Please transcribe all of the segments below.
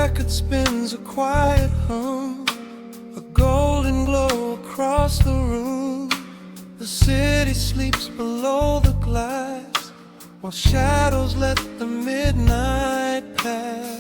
record spins a quiet hum, a golden glow across the room. The city sleeps below the glass, while shadows let the midnight pass.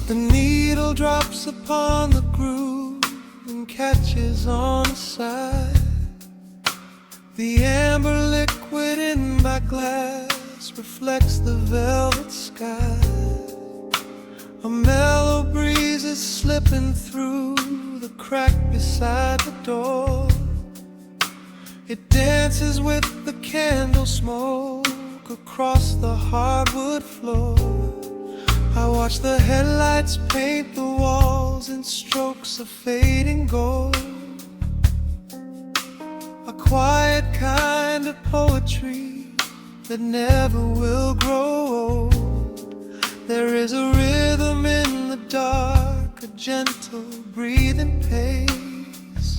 The needle drops upon the groove and catches on the side. The amber liquid in my glass reflects the velvet sky. A mellow breeze is slipping through the crack beside the door. It dances with the candle smoke across the hardwood floor. I watch the headlights paint the walls in strokes of fading gold. A quiet kind of poetry that never will grow old. There is a rhythm in the dark, a gentle breathing pace,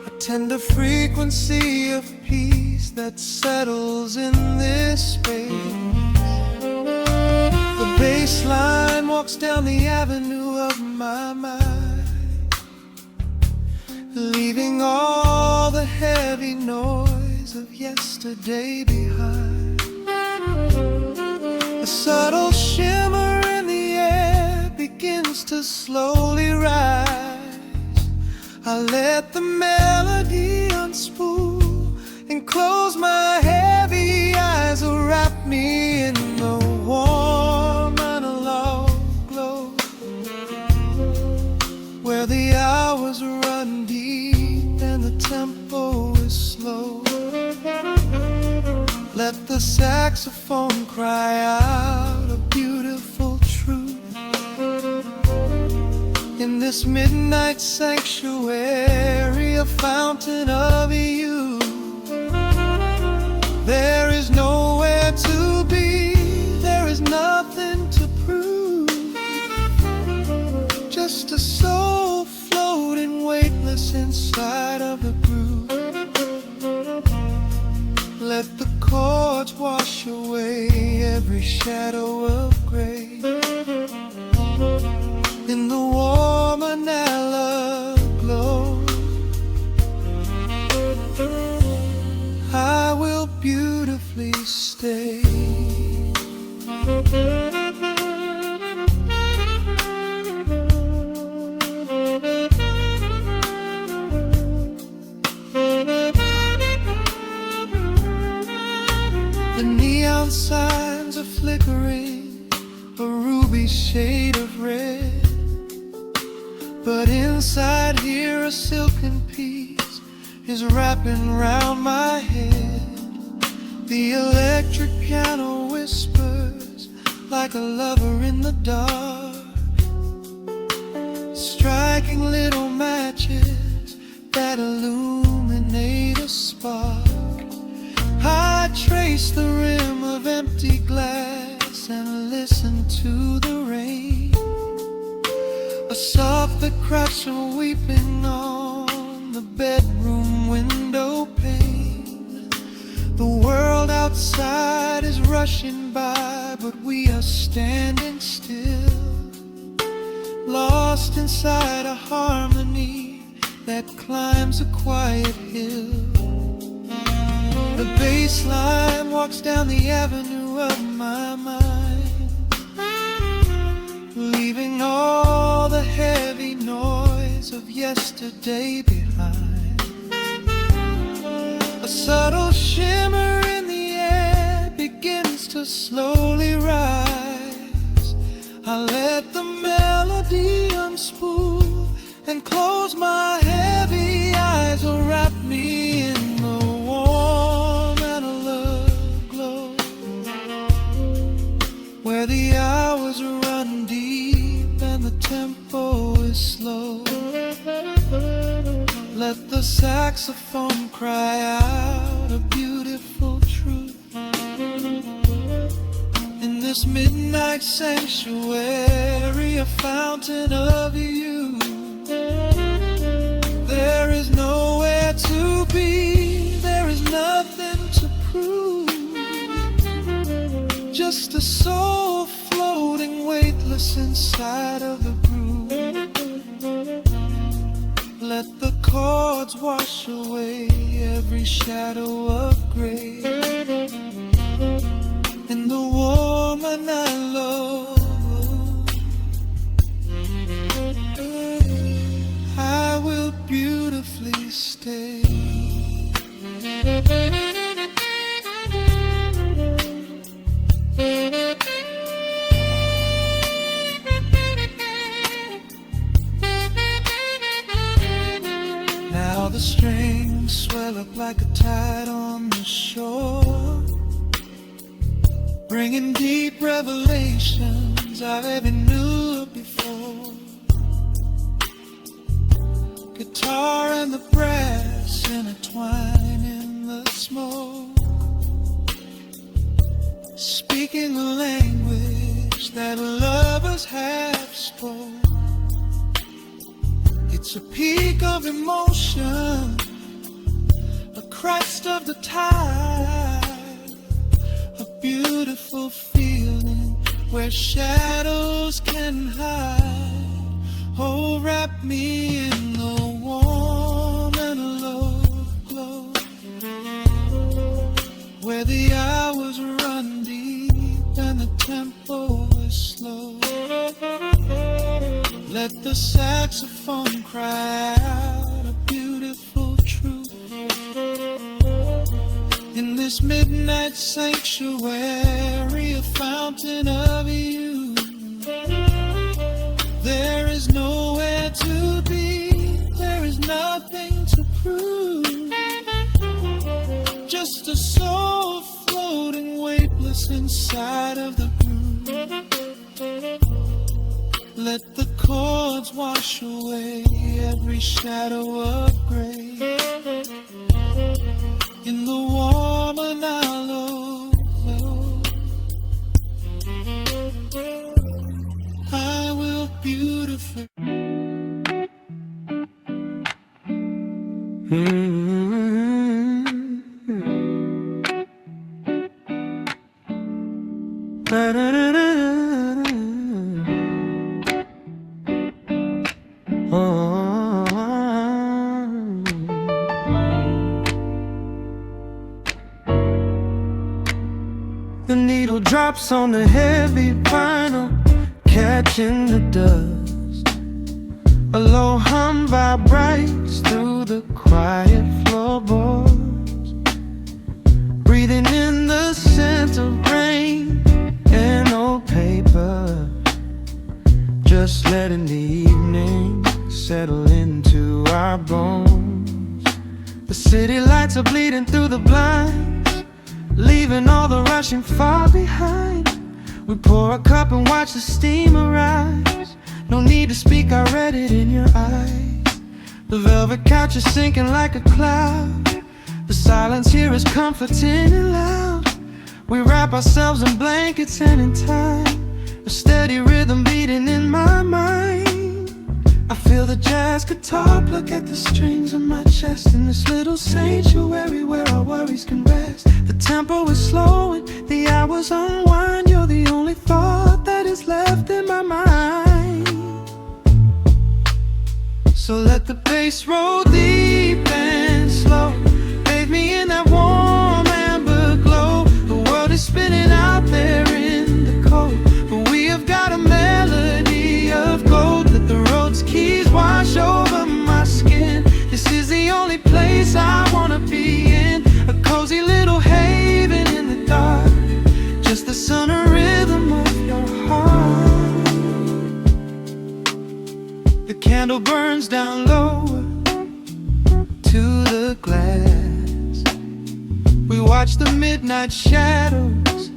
a tender frequency of peace that settles in this space. The bass line walks down the avenue of my mind, leaving all the heavy noise of yesterday behind. A subtle shimmer in the air begins to slowly rise. I let the melody unspool and close my heavy eyes, wrap me in the warm analog glow, where the hours run deep and the tempo is slow. Let the saxophone cry out a beautiful truth in this midnight sanctuary, a fountain of youth. There is nowhere to be, there is nothing to prove, just a soul floating weightless inside of the groove. Let the chords wash away every shadow of gray. In the warm analog glow, I will beautifully stay. The neon signs are flickering, a ruby shade of red, but inside here a silken peace is wrapping round my head. The electric piano whispers like a lover in the dark, striking little matches that illuminate a spark. I trace the rim of empty glass and listen to the rain, a soft crash weeping on the bedroom window pane. The world outside is rushing by, but we are standing still, lost inside a harmony that climbs a quiet hill. The bass line walks down the avenue of my mind, leaving all the heavy noise of yesterday behind. A subtle shimmer in the air begins to slowly rise. I let the melody unspool and close my heavy eyes, or wrap me in the warm analog glow, where the hours run deep and the tempo is slow. Let the saxophone cry out a beautiful truth in this midnight sanctuary, a fountain of you. There is nowhere to be, there is nothing to prove. Just a soul floating weightless inside of the groove. Let the chords wash away every shadow of gray. In the woman I love, I will beautifully stay. Now the strings swell up like a tide on the shore, bringing deep revelations I've ever knew before. Guitar and the brass intertwine in the smoke, speaking the language that lovers have spoke. It's a peak of emotion, a crest of the tide, a beautiful feeling where shadows can hide. Oh, wrap me in the warm and love glow, where the hours run deep and the tempo is slow. Let the saxophone cry out a beautiful truth. In this midnight sanctuary, a fountain of you. There is nowhere to be, there is nothing to prove. Just a soul floating weightless inside of the groove. Let the chords wash away every shadow of gray. In the warm and hollow, I will beautifully. The needle drops on the heavy vinyl, catching the dust. A low hum vibrates through the quiet floorboards, breathing in the scent of rain and old paper. Just letting the evening settle into our bones. The city lights are bleeding through the blinds, leaving all the rushing far behind. We pour a cup and watch the steam arise. No need to speak, I read it in your eyes. The velvet couch is sinking like a cloud. The silence here is comforting and loud. We wrap ourselves in blankets and in time, a steady rhythm beating in my mind. I feel the jazz guitar pluck at the strings of my chest, in this little sanctuary where our worries can rest. The tempo is slowing, the hours unwind. You're the only thought that is left in my mind. So let the bass roll deep and slow, bathe me in that warm amber glow. The world is spinning out there in the cold, but we have got a melody of gold. Let the road's keys wash over my skin. This is the only place I wanna be in, a cozy little haven in the dark, just the sound and rhythm of your heart. The candle burns down lower to the glass. We watch the midnight shadows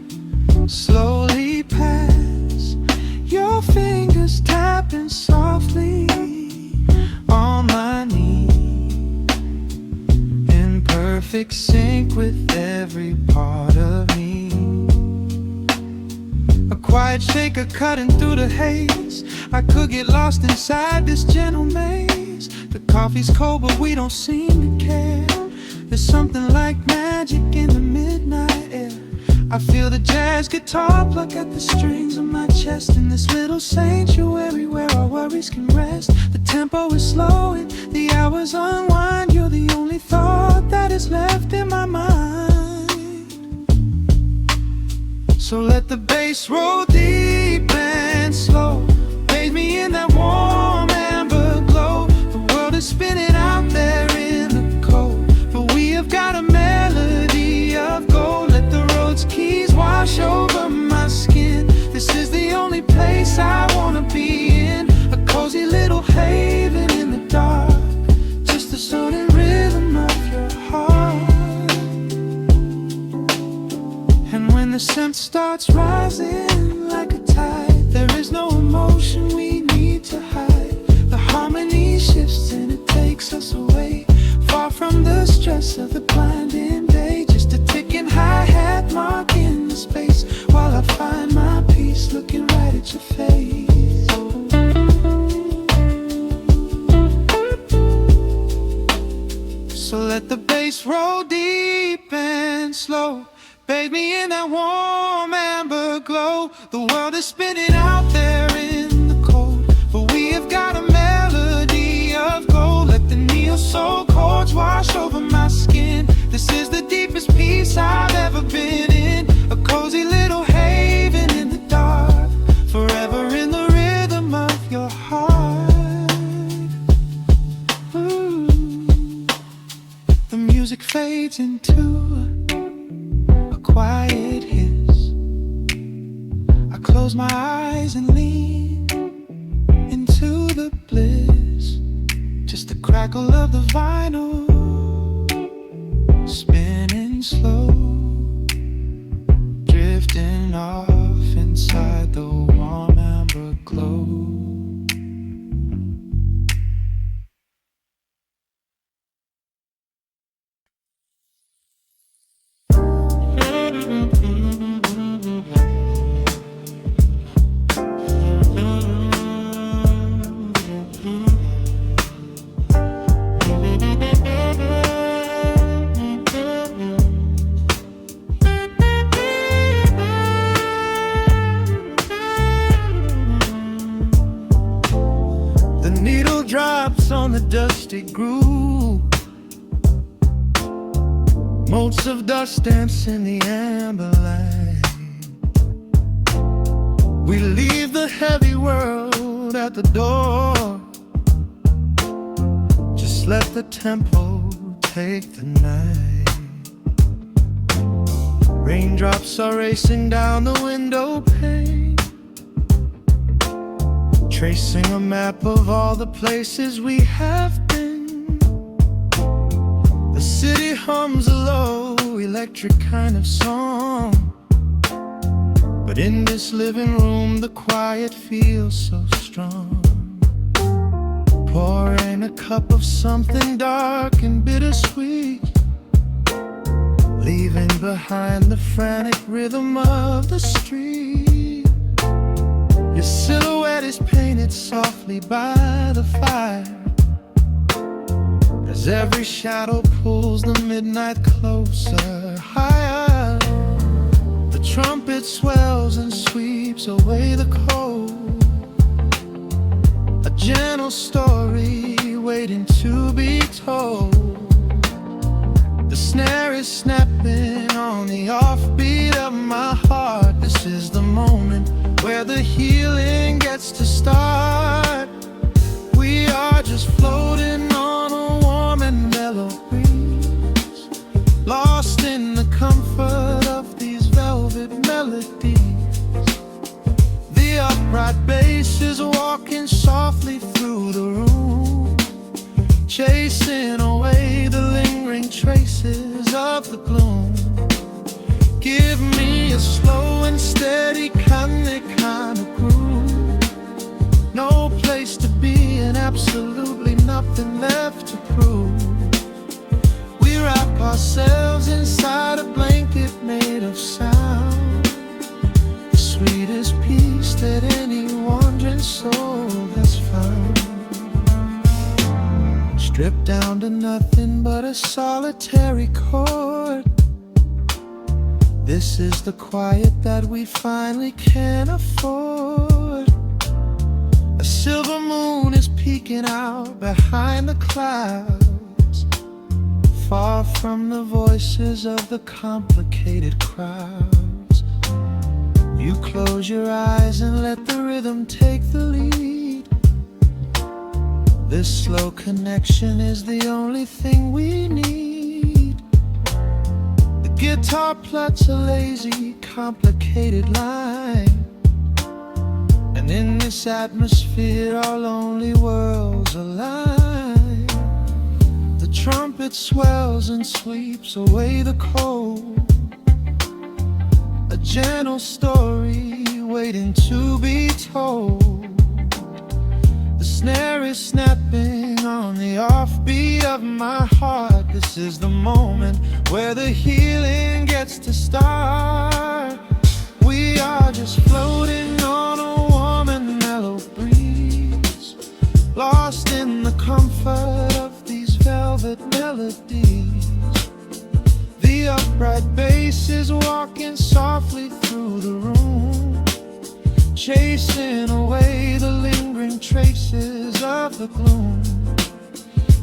slowly pass. Your fingers tapping softly on my knee, in perfect sync with every part of me. quiet shaker cutting through the haze. I could get lost inside this gentle maze. The coffee's cold but we don't seem to care. There's something like magic in the midnight air. I feel the jazz guitar pluck at the strings of my chest. In this little sanctuary where our worries can rest. The tempo is slow and the hours unwind. You're the only thought that is left in my mind. So let the bass roll deep and slow. Bathe me in that warm amber glow. The world is spinning out there in the cold, but we have got a melody of gold. Let the road's keys wash over my skin. This is the only place I wanna be in. A cozy little haven in the dark. Just the sound and rhythm of your heart. And when the scent starts rising like a tide, there is no emotion we need to hide. The harmony shifts and it takes us away, far from the stress of the blinding day. Just a ticking hi-hat marking the space, while I find my peace looking right at your face. So let the bass roll deep and slow. Bathe me in that warm amber glow. The world is spinning out there in the cold, but we have got a melody of gold. Let the neo-soul chords wash over my skin. This is the deepest peace I've ever been in. A cozy little haven in the dark, forever in the rhythm of your heart. Ooh. The music fades into a quiet hiss. I close my eyes and lean into the bliss. Just the crackle of the vinyl spinning slow, drifting off inside the warm amber glow. Drops on the dusty groove, motes of dust dance in the amber light. We leave the heavy world at the door. Just let the tempo take the night. Raindrops are racing down the window pane, tracing a map of all the places we have been. The city hums a low, electric kind of song, but in this living room the quiet feels so strong. Pouring a cup of something dark and bittersweet, leaving behind the frantic rhythm of the street. Your silhouette is painted softly by the fire, as every shadow pulls the midnight closer, higher. The trumpet swells and sweeps away the cold, a gentle story waiting to be told. The snare is snapping on the offbeat of my heart. This is the moment where the healing gets to start. We are just floating on a warm and mellow breeze, lost in the comfort of these velvet melodies. The upright bass is walking softly through the room, chasing away the lingering traces of the gloom. Give me a slow and steady kind of groove. No place to be and absolutely nothing left to prove. We wrap ourselves inside a blanket made of sound, the sweetest peace that any wandering soul has found. Stripped down to nothing but a solitary chord. This is the quiet that we finally can afford. A silver moon is peeking out behind the clouds, far from the voices of the complicated crowds. You close your eyes and let the rhythm take the lead. This slow connection is the only thing we need. The guitar plucks a lazy, complicated line, and in this atmosphere our lonely worlds align. The trumpet swells and sweeps away the cold, a gentle story waiting to be told. The snare is snapping on the offbeat of my heart. This is the moment where the healing gets to start. We are just floating on a warm and mellow breeze, lost in the comfort of these velvet melodies. The upright bass is walking softly through the room, chasing away the lingering traces of the gloom.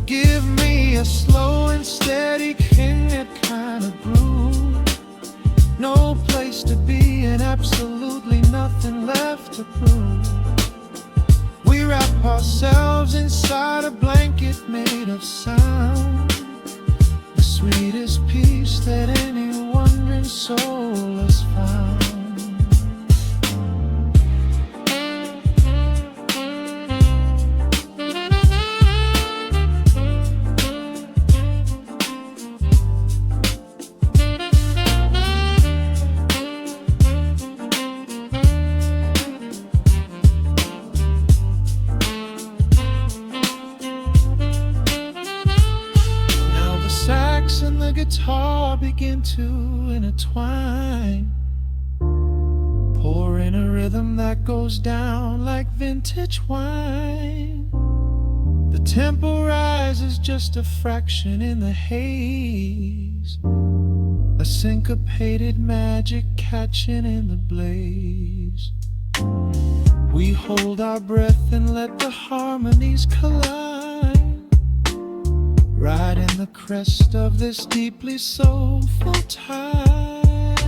Give me a slow and steady Kenyan kind of groove. No place to be and absolutely nothing left to prove. We wrap ourselves inside a blanket made of sound, the sweetest peace that any wandering soul has found. And the guitar begin to intertwine, pouring a rhythm that goes down like vintage wine. The tempo rises just a fraction in the haze, a syncopated magic catching in the blaze. We hold our breath and let the harmonies collide, riding the crest of this deeply soulful tide.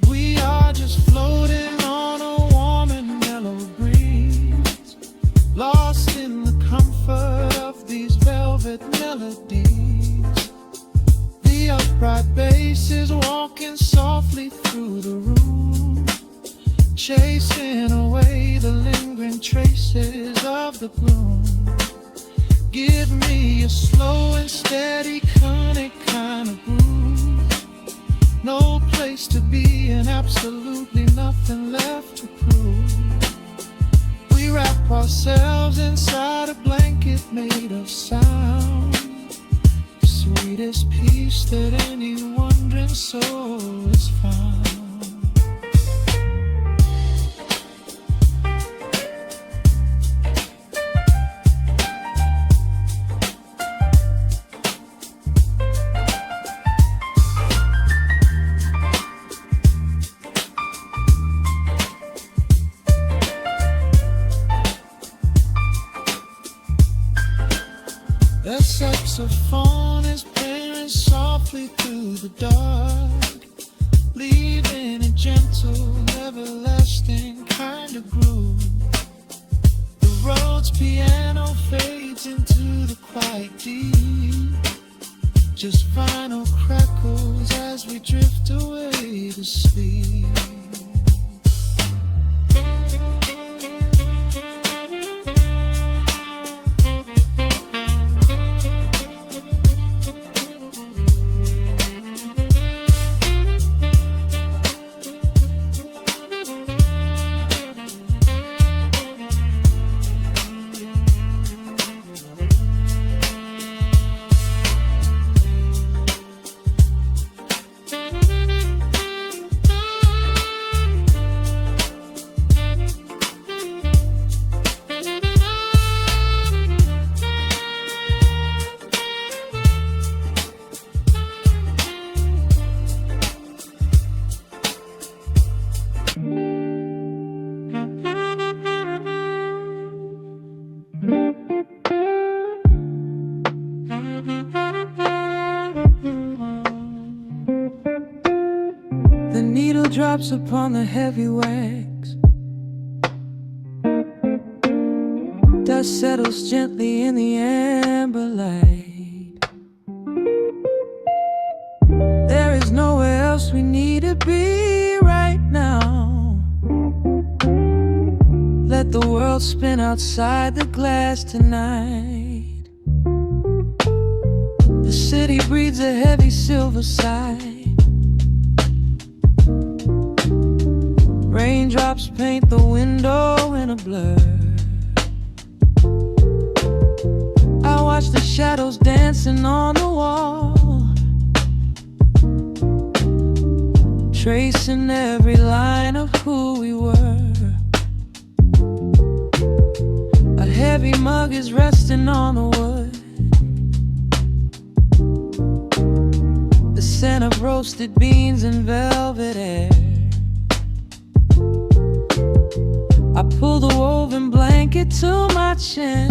We are just floating on a warm and mellow breeze, lost in the comfort of these velvet melodies. The upright bass is walking softly through the room, chasing away the lingering traces of the gloom. Give me a slow and steady conic kind of groove. No place to be and absolutely nothing left to prove. We wrap ourselves inside a blanket made of sound, the sweetest peace that any wandering soul has found. The saxophone is playing softly through the dark, leaving a gentle, everlasting kind of groove. The Rhodes piano fades into the quiet deep, just vinyl crackles as we drift away to sleep. drops upon the heavy wax. Dust settles gently in the amber light. There is nowhere else we need to be right now. Let the world spin outside the glass tonight. The city breathes a heavy silver sigh. Raindrops paint the window in a blur. I watch the shadows dancing on the wall, tracing every line of who we were. A heavy mug is resting on the wood. The scent of roasted beans and velvet air. I pull the woven blanket to my chin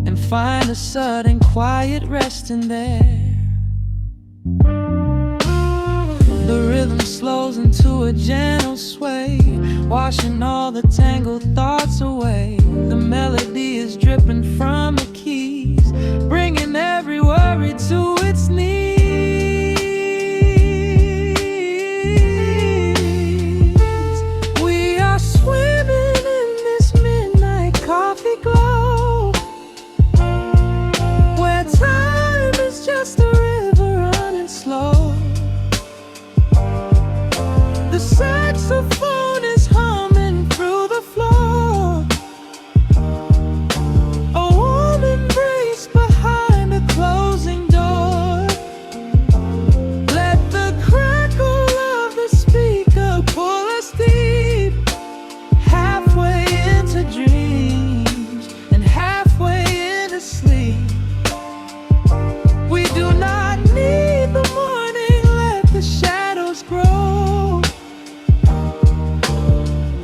and find a sudden quiet resting there. The rhythm slows into a gentle sway, washing all the tangled thoughts away. The melody is dripping from the keys, bringing every worry to its knees. We are swimming in this midnight coffee glow, where time is just a river running slow. The saxophone is humming through the floor. A warm embrace behind a closing door. Let the crackle of the speaker pull us deep, halfway into dreams and halfway into sleep. We do not need the morning, let the shadows grow.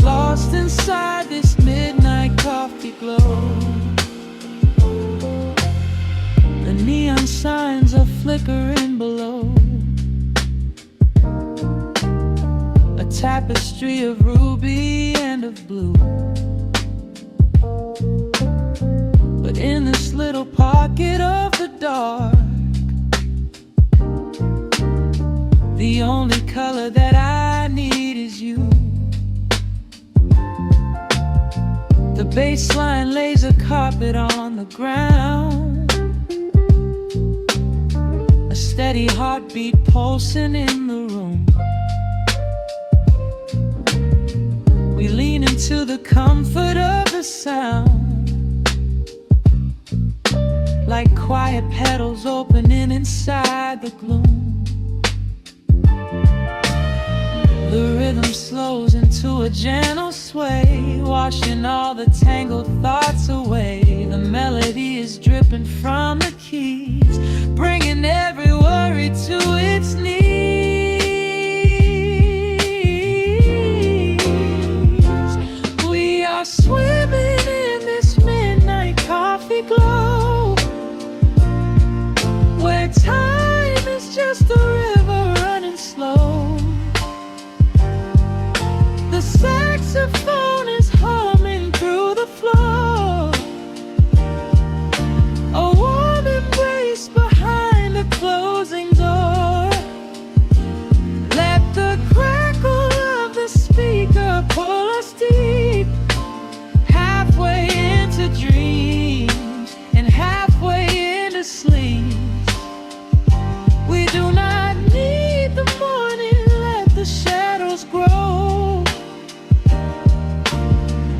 Lost inside this midnight coffee glow. The neon signs are flickering below. A tapestry of ruby and of blue. But in this little pocket of the dark, the only color that I need is you. The bass line lays a carpet on the ground, a steady heartbeat pulsing in the room. We lean into the comfort of the sound, like quiet petals opening inside the gloom. The rhythm slows into a gentle sway, washing all the tangled thoughts away. The melody is dripping from the keys, bringing every worry to its knees. We are swimming in this midnight coffee glow, where time is just a river running slow. The saxophone is humming through the floor. A warm embrace behind a closing door. Let the crackle of the speaker pull us deep, halfway into dreams and halfway into sleep. We do not need the morning, let the shadows grow.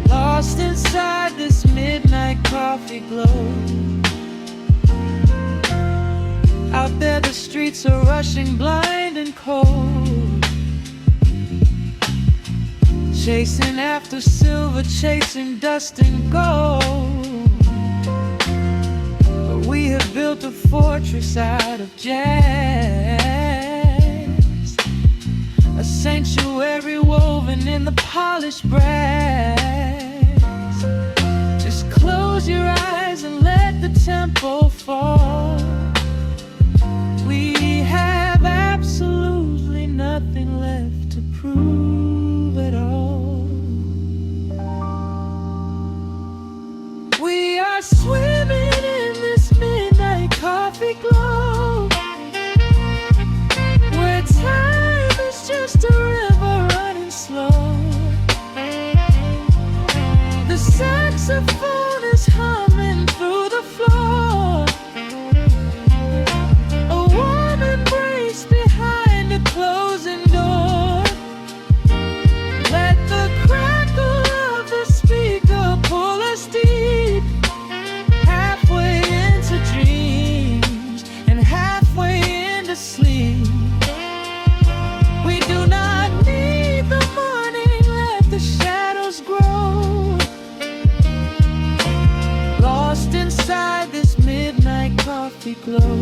Lost inside this midnight coffee glow. Out there the streets are rushing blind and cold, chasing after silver, chasing dust and gold. But we have built a fortress out of jazz, a sanctuary woven in the polished brass. Just close your eyes and let the tempo fall. We have absolute glow.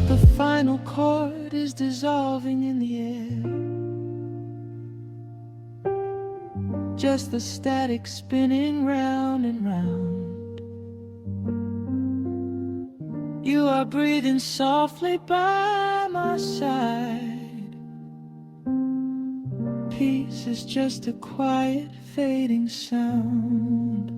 The final chord is dissolving in the air, just the static spinning round and round. You are breathing softly by my side. Peace is just a quiet fading sound.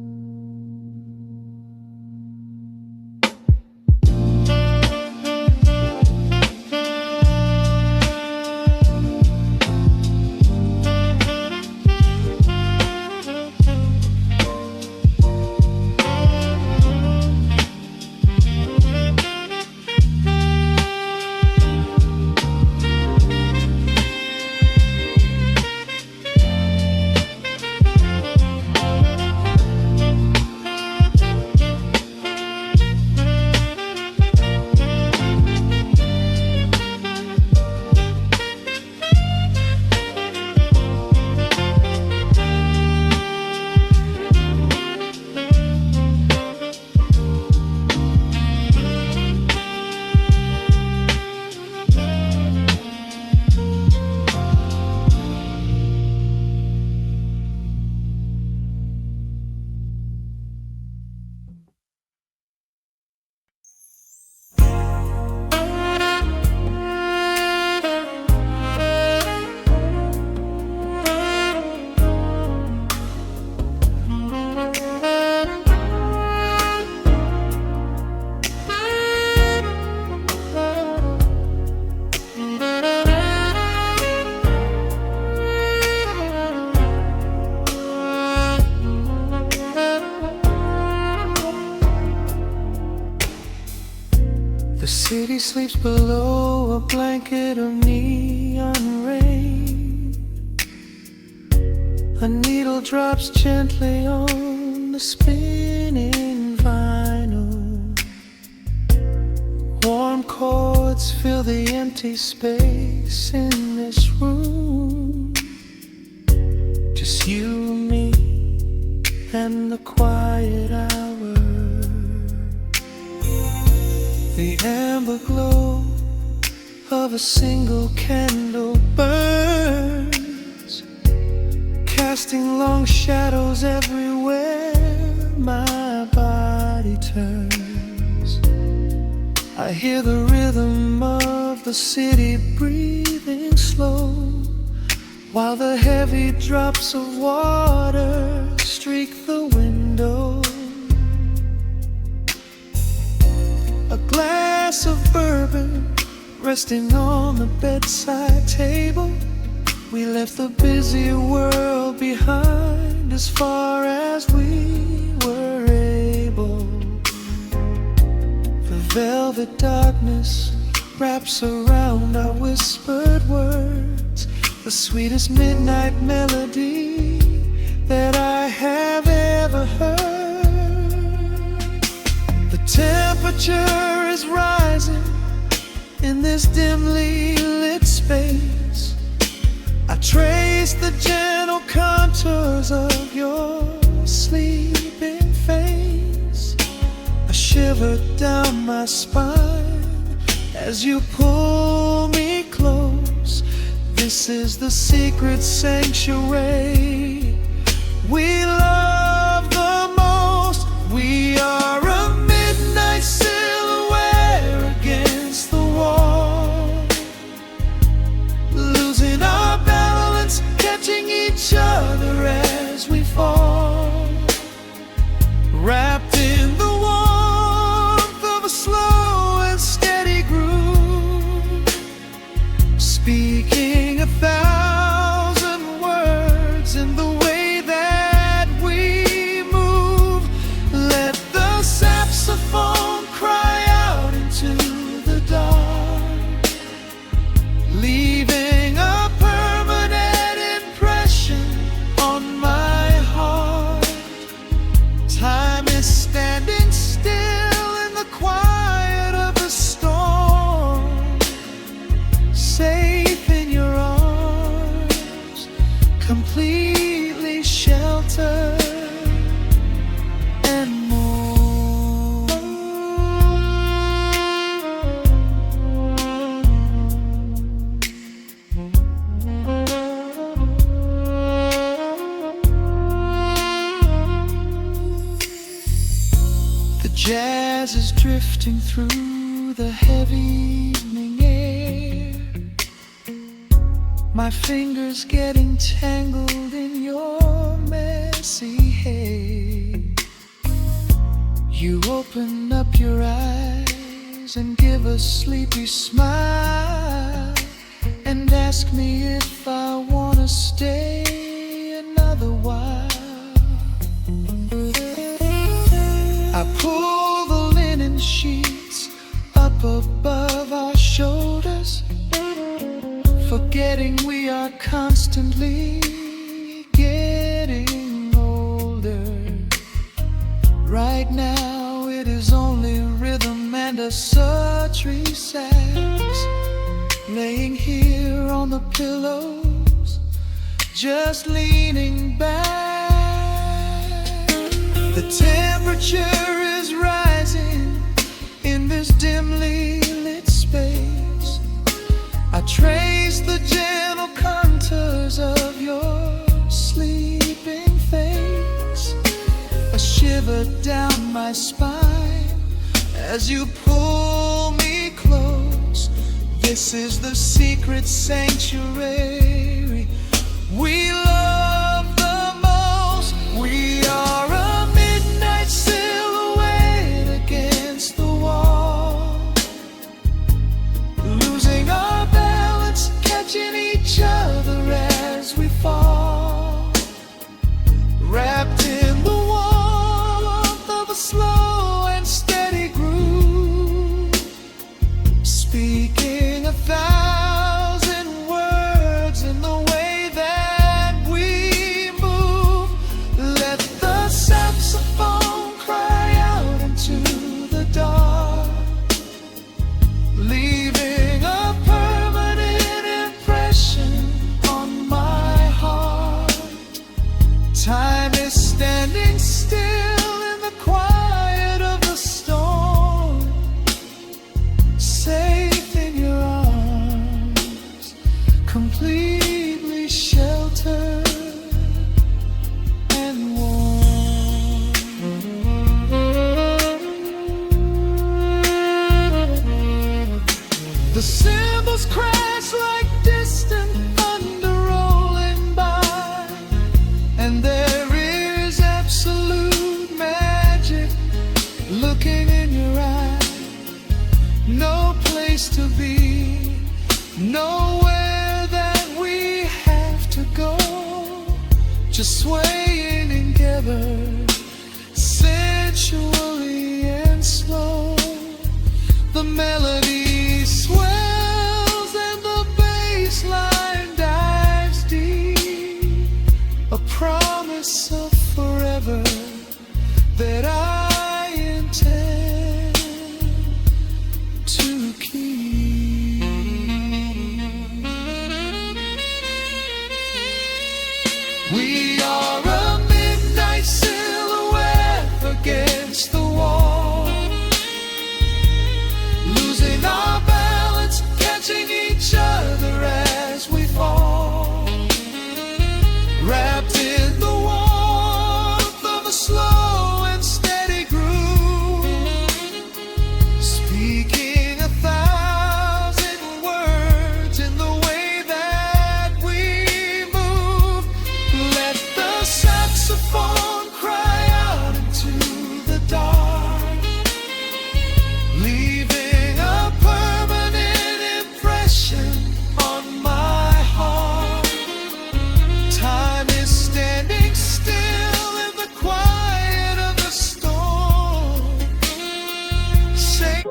The city sleeps below a blanket of neon rain. A needle drops gently on the spinning vinyl. Warm chords fill the empty space in this room. Just you and me and the quiet hour. The amber glow of a single candle burns, casting long shadows everywhere my body turns. I hear the rhythm of the city breathing slow, while the heavy drops of water streak the window. A glass of bourbon resting on the bedside table. We left the busy world behind as far as we were able. The velvet darkness wraps around our whispered words, the sweetest midnight melody that I have ever heard. The temperature is rising in this dimly lit space. I trace the gentle contours of your sleeping face. A shiver down my spine as you pull me close. This is the secret sanctuary we love the most. We are a midnight silhouette against the wall, losing our balance, catching each other as we fall, wrapped in the warmth of a slow and steady groove, speaking 1,000 words in the way that we Jazz is drifting through the heavy evening air. My fingers getting tangled in your messy hair. You open up your eyes and give a sleepy smile and ask me if I wanna stay another while. I pull the linen sheets up above our shoulders, forgetting we are constantly getting older. Right now it is only rhythm and a sultry sax, laying here on the pillows, just leaning back. The temperature is rising in this dimly lit space. I trace the gentle contours of your sleeping face, a shiver down my spine as you pull me close. This is the secret sanctuary we love the most. We are a midnight silhouette against the wall, losing our balance, catching each other as we fall, wrapped in the warmth of a slow and steady groove, speaking 1,000 words in the way that we move. Let the saxophone cry out into the dark, leaving a permanent impression on my heart. Time is standing still in the quiet of the storm, safe in your arms, completely sheltered and warm. The cymbals crash like distant thunder rolling by, and there is absolute magic looking in your eyes. No place to be, nowhere that we have to go, just swaying together, sensually and slow. The melody swells and the bass line dives deep, a promise of forever that I intend to keep. We are a midnight silhouette against the wall, losing our balance, catching each other as we fall, wrapped in the warmth of a slow and steady groove, speaking 1,000 words in the way that we move. Let the saxophone cry out into the dark, leaving a permanent impression on my heart. Time is standing still in the quiet of the storm. Say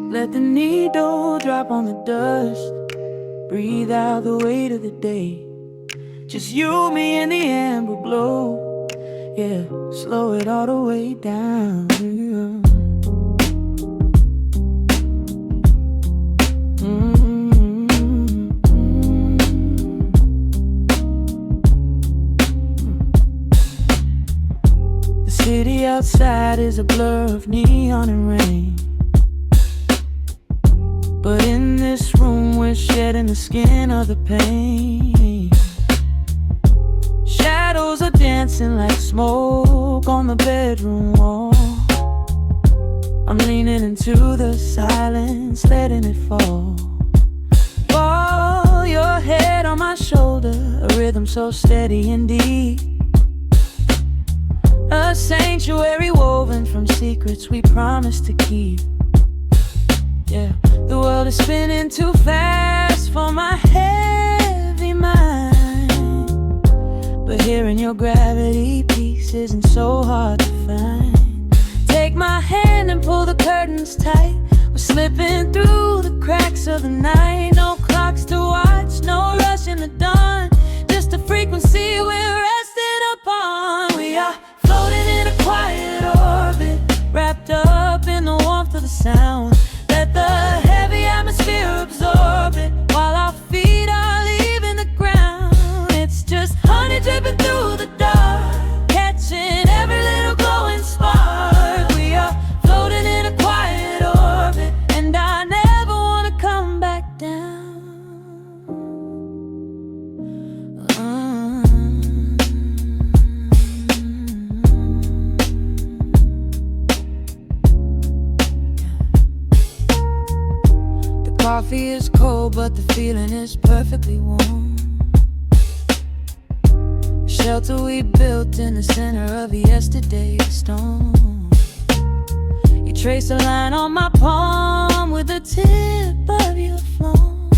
Let the needle drop on the dust, breathe out the weight of the day. Just you, me, and the amber glow. Yeah, slow it all the way down. Yeah. The city outside is a blur of neon and rain, but in this room, we're shedding the skin of the pain. Shadows are dancing like smoke on the bedroom wall. I'm leaning into the silence, letting it fall. Fall your head on my shoulder, a rhythm so steady and deep. A sanctuary woven from secrets we promised to keep. Yeah, the world is spinning too fast for my heavy mind, but hearing your gravity piece isn't so hard to find. Take my hand and pull the curtains tight. We're slipping through the cracks of the night. No clocks to watch, no rush in the dawn. Just a frequency we're resting upon. We are floating in a quiet orbit, wrapped up in the warmth of the sound. Let the heavy atmosphere absorb it, while our feet are leaving the ground. It's just honey dripping through the dark, catching every little glowing spark. We are floating in a quiet orbit, and I never want to come back down. Coffee is cold, but the feeling is perfectly warm. Shelter we built in the center of yesterday's storm. You trace a line on my palm with the tip of your phone,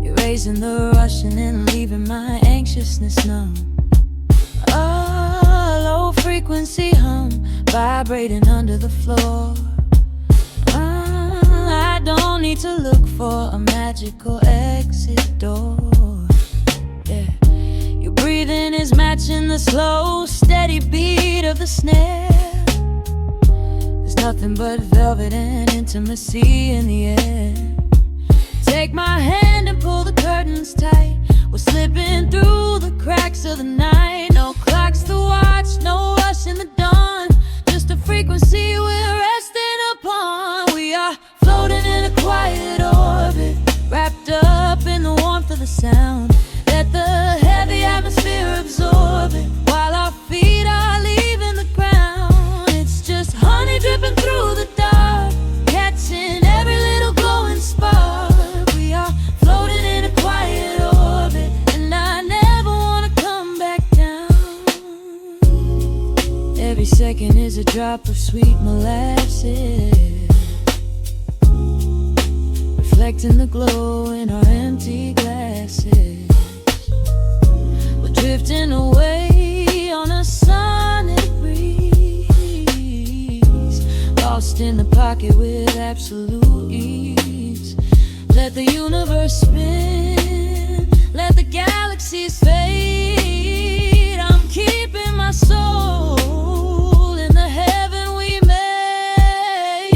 erasing the rushing and leaving my anxiousness numb. A low frequency hum vibrating under the floor. I don't need to look for a magical exit door. Yeah, your breathing is matching the slow, steady beat of the snare. There's nothing but velvet and intimacy in the air. Take my hand and pull the curtains tight. We're slipping through the cracks of the night. No clocks to watch, no rush in the dawn. Just a frequency we're resting upon. We are floating in a quiet orbit, wrapped up in the warmth of the sound. Let the heavy atmosphere absorb it, while our feet are leaving the ground. It's just honey dripping through the dark, catching every little glowing spark. We are floating in a quiet orbit, and I never want to come back down. Every second is a drop of sweet molasses, reflecting the glow in our empty glasses. We're drifting away on a sonic breeze, lost in the pocket with absolute ease. Let the universe spin, let the galaxies fade. I'm keeping my soul in the heaven we made.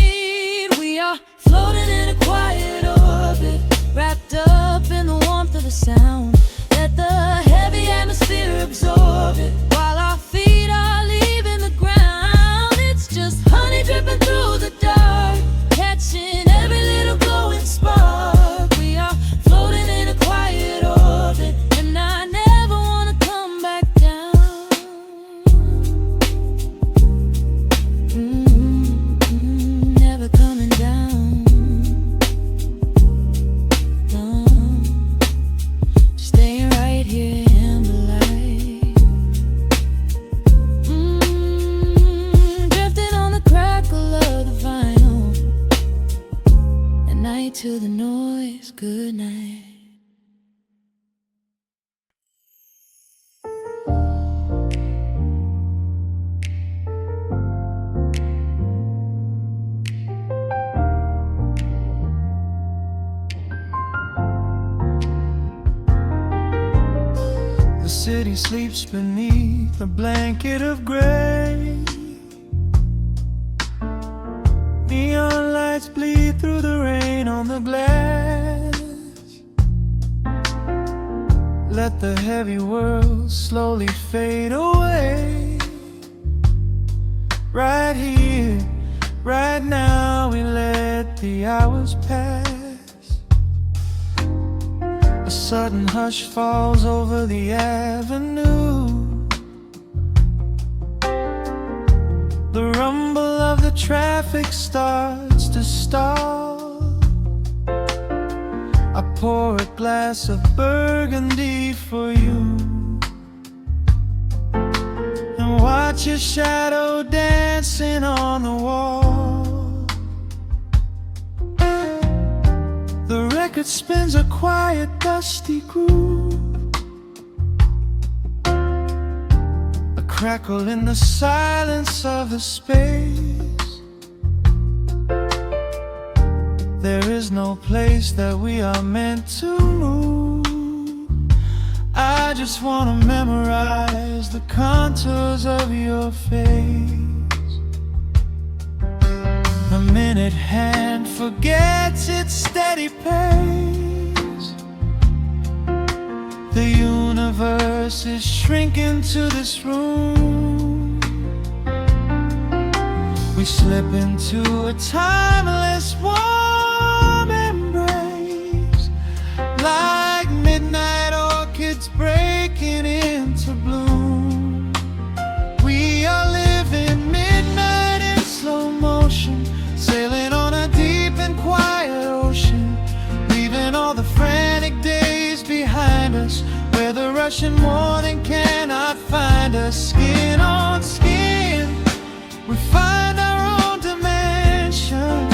We are floating in a quiet orbit, wrapped up in the warmth of the sound. Let the heavy atmosphere absorb it, while our feet are leaving the ground. It's just honey dripping through the dark, catching every little glowing spark. We are floating in a quiet orbit, and I never want to come back down. Never coming down. No, staying right here in the light. Drifting on the crackle of the vinyl. At night to the noise, good night. The city sleeps beneath a blanket of gray. Neon lights bleed through the rain on the glass. Let the heavy world slowly fade away. Right here, right now, we let the hours pass. sudden hush falls over the avenue. The rumble of the traffic starts to stall. I pour a glass of burgundy for you and watch your shadow dancing on the wall. The record spins a quiet, dusty groove, a crackle in the silence of the space. There is no place that we are meant to move. I just wanna memorize the contours of your face. A minute hand forgets its steady pace. The universe is shrinking to this room. We slip into a timeless warm embrace, like midnight orchids breaking into bloom. We are living midnight in slow motion, sailing on a deep and quiet ocean, leaving all the frantic days behind us, where the rushing morning cannot find us. Skin on skin, we find our own dimension,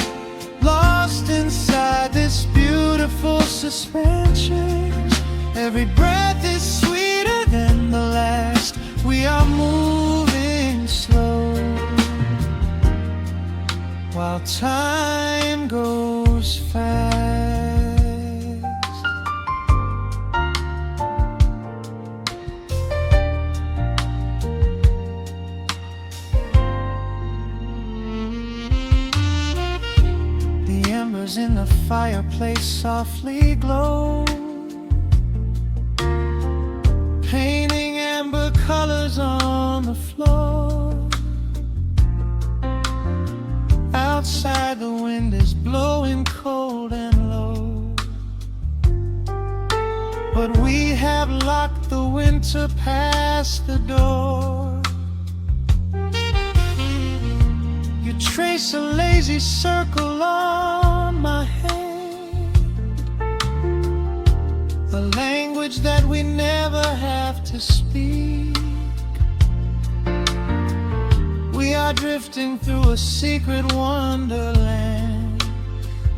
lost inside this beautiful suspension. Every breath is sweeter than the last. We are moving slow, while time goes fast. The embers in the fireplace softly glow, painting amber colors on the floor. Outside the wind is blowing cold and low, but we have locked the winter past the door. You trace a lazy circle on my hand, a language that we never have to speak. We are drifting through a secret wonderland,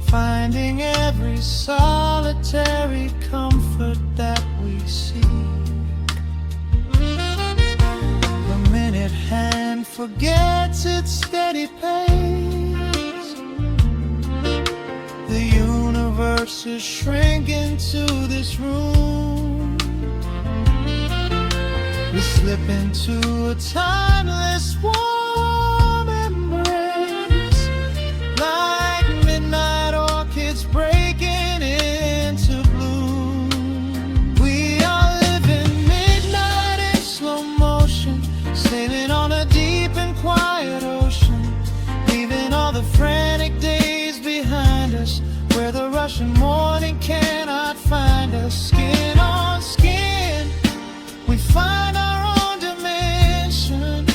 finding every solitary comfort that we seek. The minute hand forgets its steady pace. The universe is shrinking to this room. We slip into a timeless warm embrace, like midnight orchids breaking into bloom. We are living midnight in slow motion, sailing on a deep and quiet ocean, leaving all the frantic days behind us, where the rushing morning cannot find us. Skin on skin, we find our own dimension,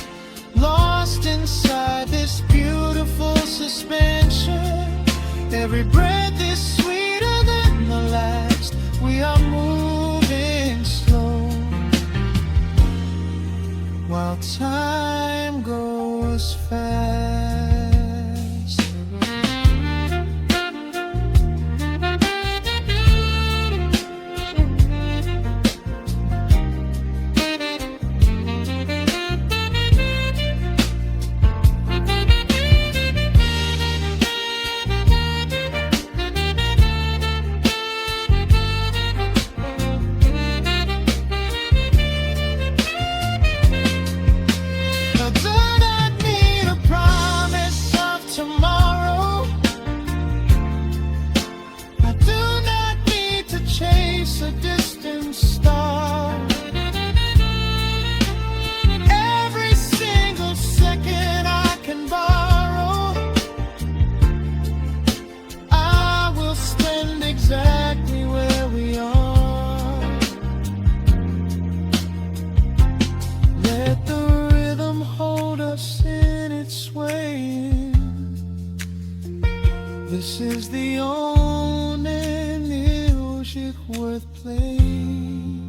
lost inside this beautiful suspension. Every breath is sweeter than the last. We are moving slow, while time goes fast. I do not need a promise. shit worth playing.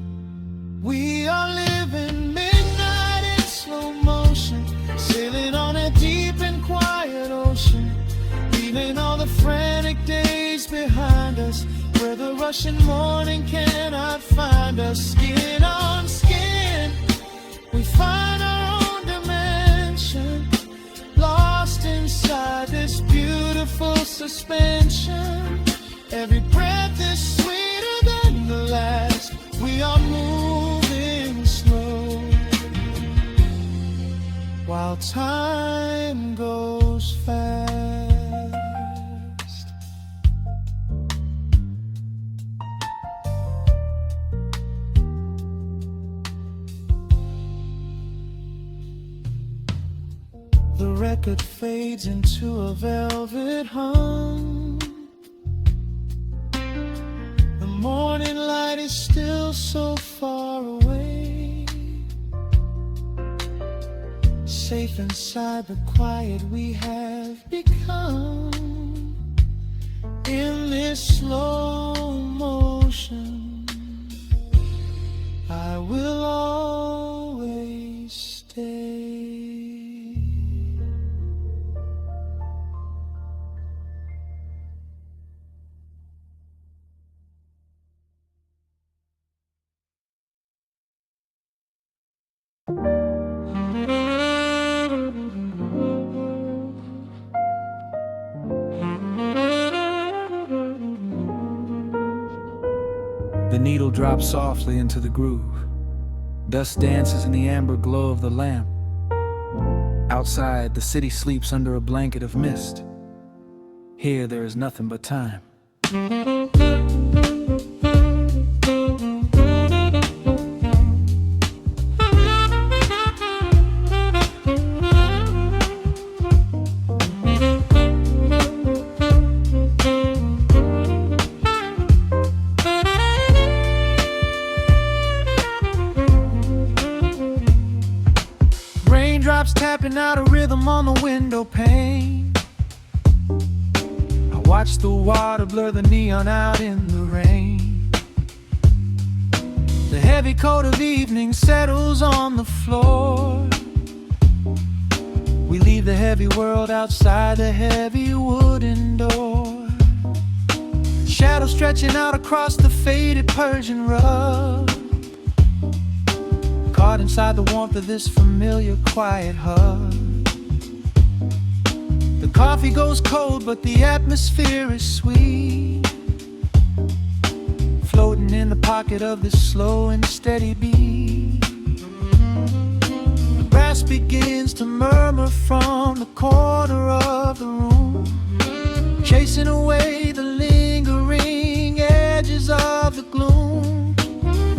We are living midnight in slow motion, sailing on a deep and quiet ocean, leaving all the frantic days behind us, where the rushing morning cannot find us. Skin on skin, we find our own dimension, lost inside this beautiful suspension. Every breath is sweeter than the last. We are moving slow, while time goes fast. The record fades into a velvet hum. The morning light is still so far away. Safe inside the quiet we have become. In this slow motion, I will always stay. The needle drops softly into the groove. Dust dances in the amber glow of the lamp. Outside, the city sleeps under a blanket of mist. Here, there is nothing but time. Raindrops tapping out a rhythm on the window pane. I watch the water blur the neon out in the rain. The heavy coat of evening settles on the floor. We leave the heavy world outside the heavy wooden door. Shadows stretching out across the faded Persian rug, caught inside the warmth of this familiar quiet hug. The coffee goes cold, but the atmosphere is sweet, floating in the pocket of this slow and steady beat. The brass begins to murmur from the corner of the room, chasing away the lingering edges of the gloom.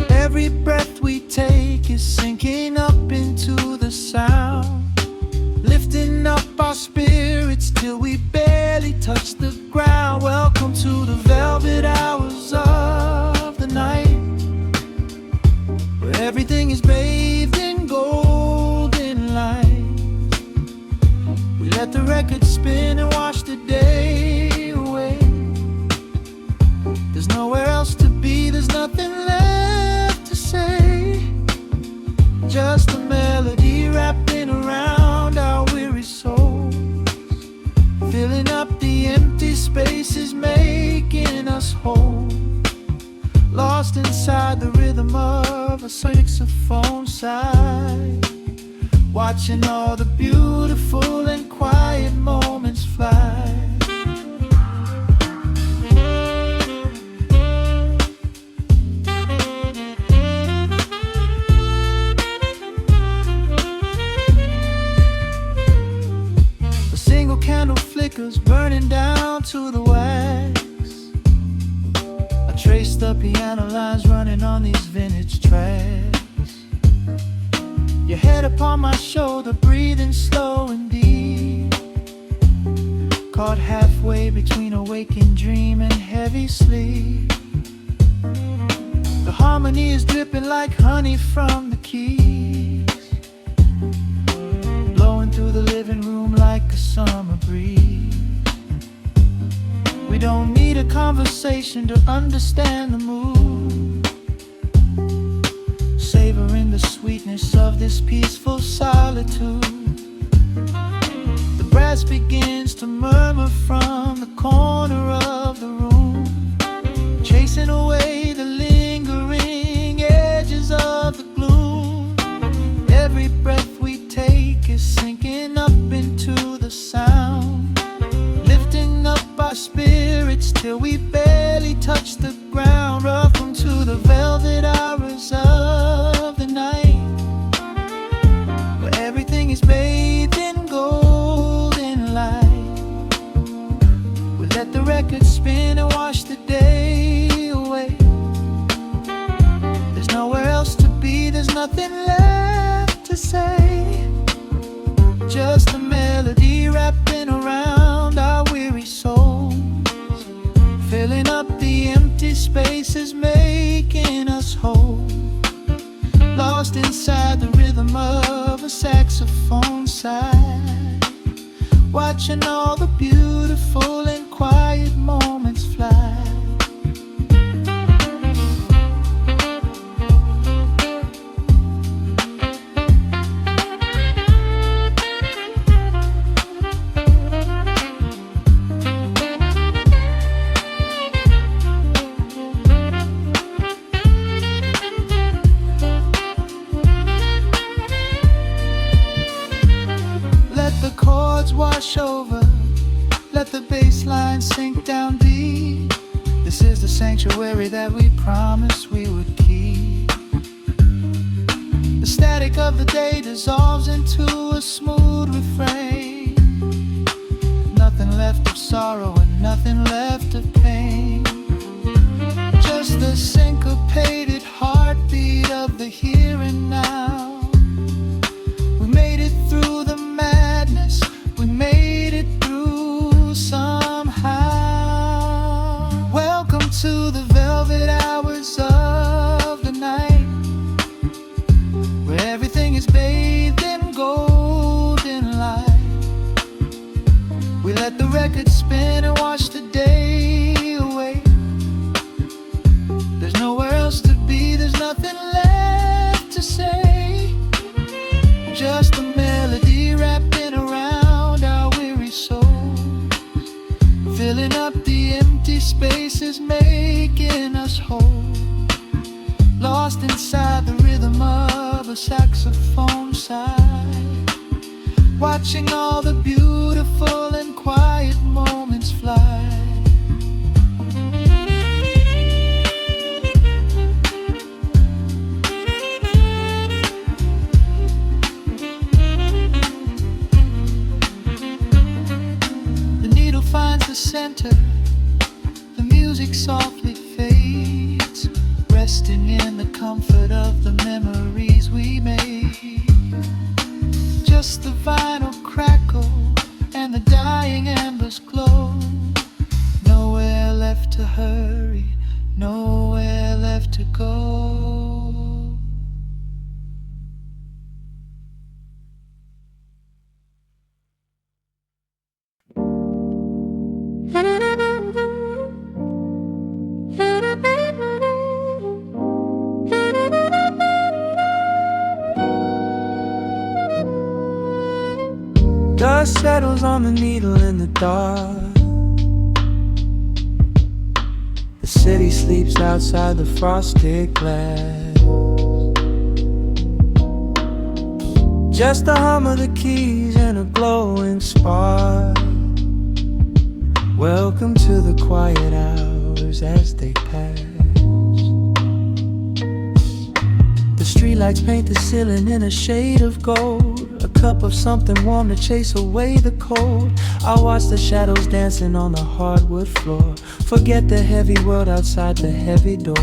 Every breath we take is sinking up into the sound, lifting up our spirits till we barely touch the ground. Welcome to the velvet hours of the night, where everything is bathed in golden light. We let the record spin and wash the day away. There's nowhere else to be, there's nothing left to say. Just a melody wrapping around our weary souls, filling up the empty spaces, making us whole. Lost inside the rhythm of a saxophone sigh, watching all the beautiful and quiet moments fly. Candle flickers burning down to the wax. I trace the piano lines running on these vintage tracks. Your head upon my shoulder, breathing slow and deep, caught halfway between a waking dream and heavy sleep. The harmony is dripping like honey from the keys, blowing through the living room like a summer breeze. We don't need a conversation to understand the mood. Savoring the sweetness of this peaceful solitude. The brass begins to murmur from the corner of the room, chasing away the lingering edges of the gloom. Every breath we take is sinking up into the sound, lifting up our spirits till we barely touch the ground. Welcome to the velvet hours of the night, where everything is bathed in golden light. We let the record spin and wash the day away. There's nowhere else to be, there's nothing left to say. Just a melody wrapping around our weary souls, filling up the empty spaces, making us whole. Lost inside the rhythm of a saxophone sigh, watching all the beautiful and quiet moments fly. Wash over, let the bass line sink down deep. This is the sanctuary that we promised we would keep. The static of the day dissolves into a smooth refrain. Nothing left of sorrow and nothing left of pain. Just the syncopated heartbeat of the here and now. We made it through the madness, we made it through somehow. Welcome to the velvet hours of the night, where everything is bathed in golden light. We let the record spin and wash the day away. There's nowhere else to be, there's nothing left to say. Just a melody wrapping around our weary souls, filling up the empty spaces, making us whole. Lost inside the rhythm of a saxophone sigh, watching all the beautiful and quiet moments fly. Finds the center, the music softly fades, resting in the comfort of the memories we made. Just the vinyl crackle and the dying embers glow. Nowhere left to hurry, nowhere left to go. Dust settles on the needle in the dark. The city sleeps outside the frosted glass. Just the hum of the keys and a glowing spark. Welcome to the quiet hours as they pass. The streetlights paint the ceiling in a shade of gold. A cup of something warm to chase away the cold. I watch the shadows dancing on the hardwood floor. Forget the heavy world outside the heavy door.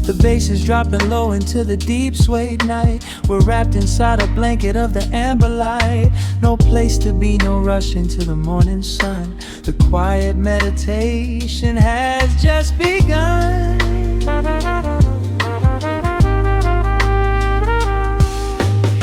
The bass is dropping low into the deep suede night. We're wrapped inside a blanket of the amber light. No place to be, no rush into the morning sun. The quiet meditation has just begun.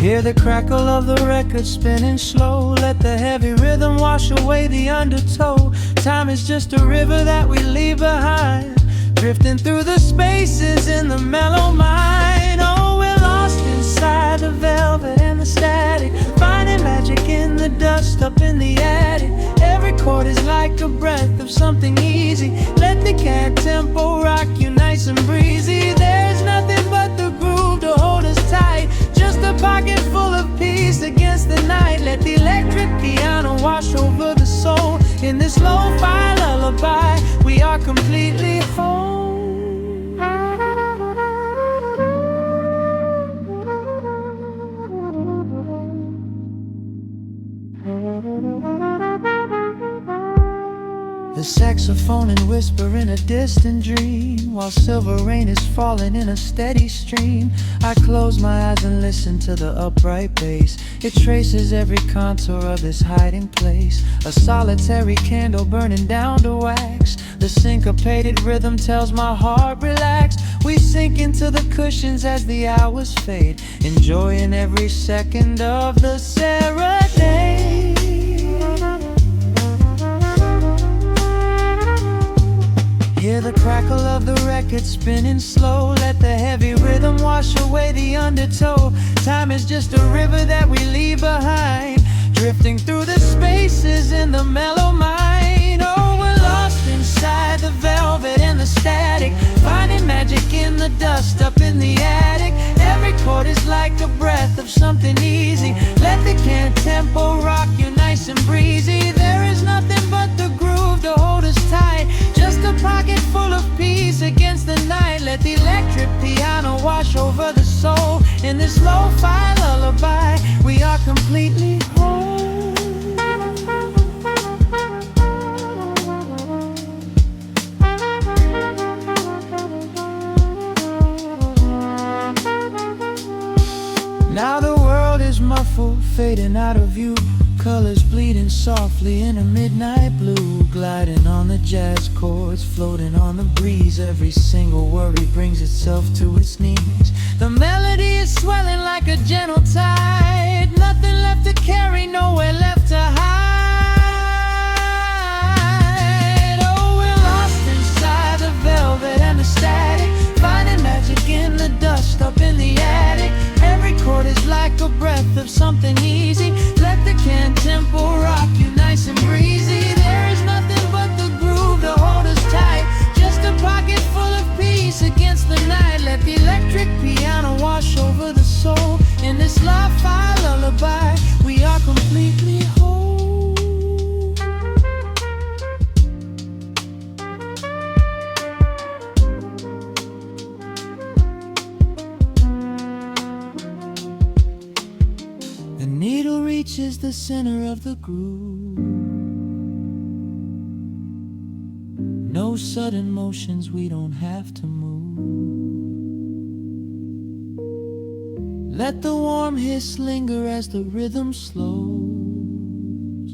Hear the crackle of the record spinning slow. Let the heavy rhythm wash away the undertow. Time is just a river that we leave behind, drifting through the spaces in the mellow mind. Oh, we're lost inside the velvet and the static, finding magic in the dust up in the attic. Every chord is like a breath of something easy. Let the cat tempo rock you nice and breezy. There's nothing but the groove to hold us tight, just a pocket full of peace against the night. Let the electric piano wash over the soul. In this lo-fi lullaby, we are completely whole. The saxophone and whisper in a distant dream, while silver rain is falling in a steady stream. I close my eyes and listen to the upright bass. It traces every contour of this hiding place. A solitary candle burning down to wax. The syncopated rhythm tells my heart relax. We sink into the cushions as the hours fade, enjoying every second of the serenade. Hear the crackle of the record spinning slow. Let the heavy rhythm wash away the undertow. Time is just a river that we leave behind, drifting through the spaces in the mellow mind. Oh, we're lost inside the velvet and the static, finding magic in the dust up in the attic. Every chord is like a breath of something easy. Let the can tempo rock you nice and breezy. There is nothing but the groove to hold us tight, just a pocket full of peace against the night. Let the electric piano wash over the soul. In this lo-fi lullaby, we are completely whole. Now the world is muffled, fading out of view. Colors bleeding softly in a midnight blue, gliding on the jazz chords, floating on the breeze. Every single worry brings itself to its knees. The melody is swelling like a gentle tide, nothing left to carry, nowhere left to hide. Oh, we're lost inside the velvet and the static, finding magic in the dust up in the attic. Every chord is like a breath of something easy. Let the can tempo rock you nice and breezy. There is nothing but the groove to hold us tight, just a pocket full of peace against the night. Let the electric piano wash over the soul. In this lo-fi lullaby, we are completely whole. The needle reaches the center of the groove. No sudden motions, we don't have to move. Let the warm hiss linger as the rhythm slows,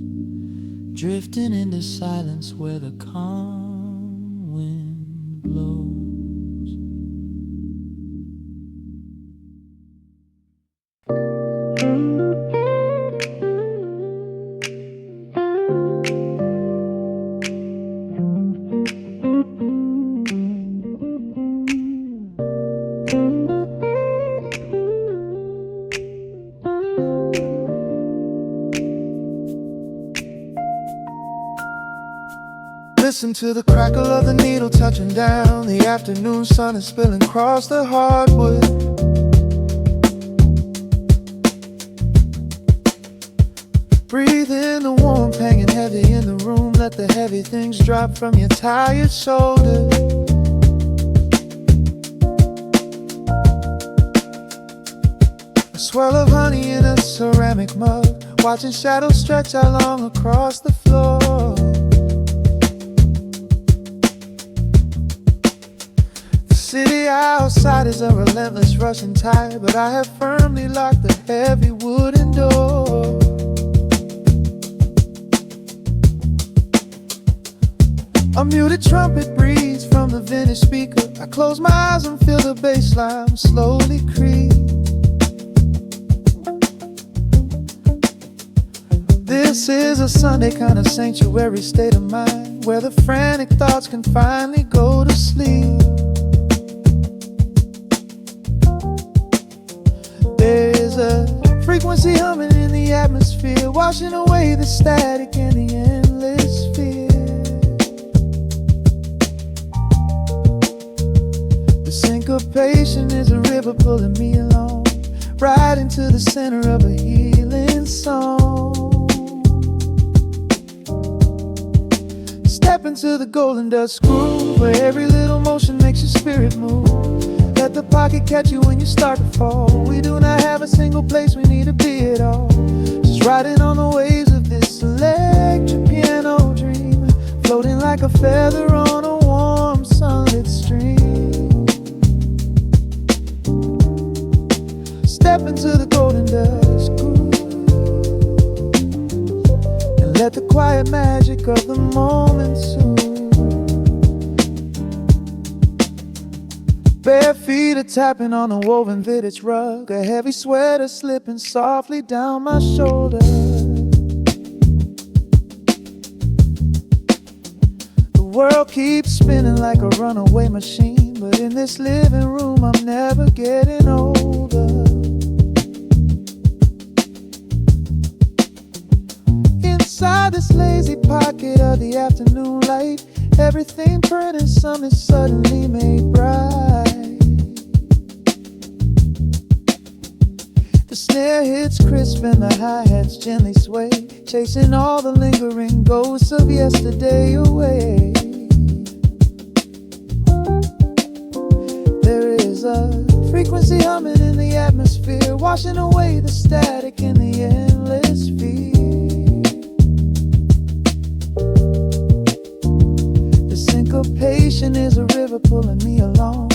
drifting into silence where the calm wind blows. Listen to the crackle of the needle touching down. The afternoon sun is spilling across the hardwood. Breathe in the warmth hanging heavy in the room. Let the heavy things drop from your tired shoulders. A swirl of honey in a ceramic mug, watching shadows stretch out long across the floor. The city outside is a relentless rushing tide, but I have firmly locked the heavy wooden door. A muted trumpet breathes from the vintage speaker. I close my eyes and feel the bass line slowly creep. This This is a Sunday kind of sanctuary state of mind, where the frantic thoughts can finally go to sleep. There is a frequency humming in the atmosphere, washing away the static and the endless fear. The syncopation is a river pulling me along, right into the center of a healing song. Step into the golden dust groove, where every little motion makes your spirit move. Let the pocket catch you when you start to fall. We do not have a single place we need to be at all. Just riding on the waves of this electric piano dream, floating like a feather on a warm sunlit stream. Step into the golden dust groove, and let the quiet magic of the moment soothe. Bare feet are tapping on a woven vintage rug, a heavy sweater slipping softly down my shoulder. The world keeps spinning like a runaway machine, but in this living room I'm never getting older. Inside this lazy pocket of the afternoon light, everything burning, something suddenly made bright. The snare hits crisp and the hi-hats gently sway, chasing all the lingering ghosts of yesterday away. There is a frequency humming in the atmosphere, washing away the static and the endless fear. The syncopation is a river pulling me along,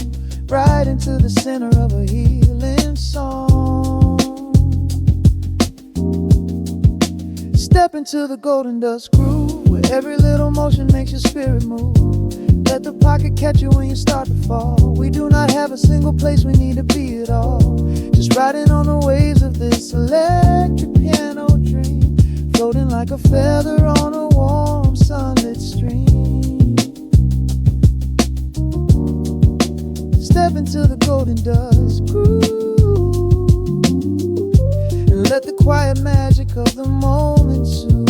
right into the center of a healing song. Step into the golden dust groove, where every little motion makes your spirit move. Let the pocket catch you when you start to fall. We do not have a single place we need to be at all. Just riding on the waves of this electric piano dream, floating like a feather on a warm sunlit stream. Step into the golden dust groove, and let the quiet magic of the moment soothe.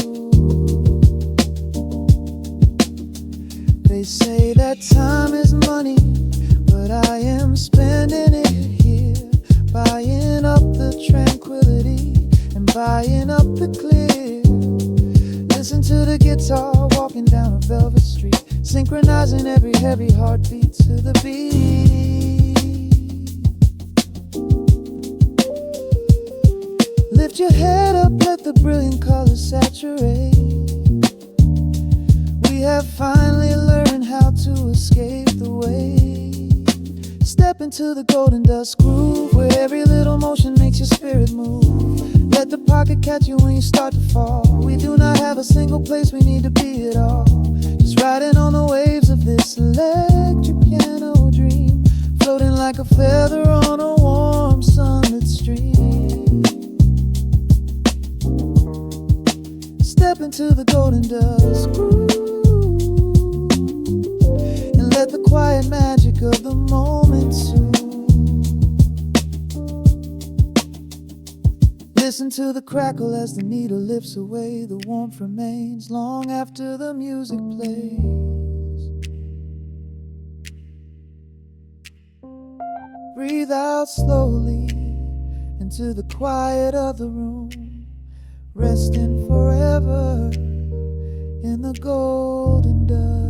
They say that time is money, but I am spending it here, buying up the tranquility and buying up the clear. Listen to the guitar walking down a velvet street, synchronizing every heavy heartbeat to the beat. Lift your head up, let the brilliant colors saturate. We have finally learned how to escape the wave. Step into the golden dust groove, where every little motion makes your spirit move. Let the pocket catch you when you start to fall. We do not have a single place we need to be at all. Just riding on the waves of this electric piano dream, floating like a feather on a warm sunlit stream. Step into the golden dust groove, and let the quiet magic of the moment soothe. Listen to the crackle as the needle lifts away. The warmth remains long after the music plays. Breathe out slowly into the quiet of the room, resting forever in the golden dust.